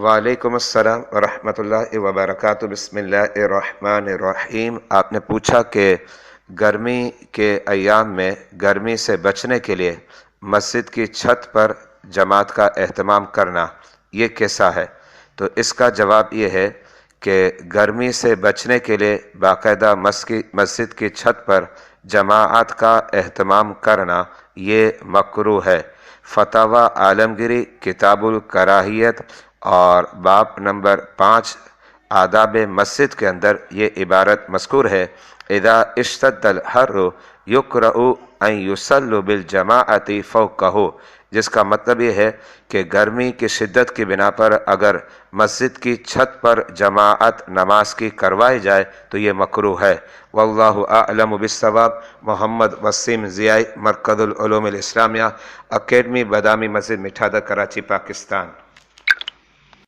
وعلیکم السلام ورحمۃ اللہ وبرکاتہ۔ بسم اللہ الرحمن الرحیم۔ آپ نے پوچھا کہ گرمی کے ایام میں گرمی سے بچنے کے لیے مسجد کی چھت پر جماعت کا اہتمام کرنا یہ کیسا ہے؟ تو اس کا جواب یہ ہے کہ گرمی سے بچنے کے لیے باقاعدہ مسجد کی چھت پر جماعت کا اہتمام کرنا یہ مکروہ ہے۔ فتاوی عالمگیری کتاب الکراہیت اور باب نمبر 5 آداب مسجد کے اندر یہ عبارت مذکور ہے: اذا اشتد الحر یکرہ ان یصلوا بالجماعۃ فوقہ، جس کا مطلب یہ ہے کہ گرمی کی شدت کی بنا پر اگر مسجد کی چھت پر جماعت نماز کی کروائی جائے تو یہ مکروہ ہے۔ واللہ اعلم بالصواب۔ محمد وسیم ضیائی، مرکز العلوم الاسلامیہ، اکیڈمی بادامی مسجد مٹھادہ، کراچی، پاکستان۔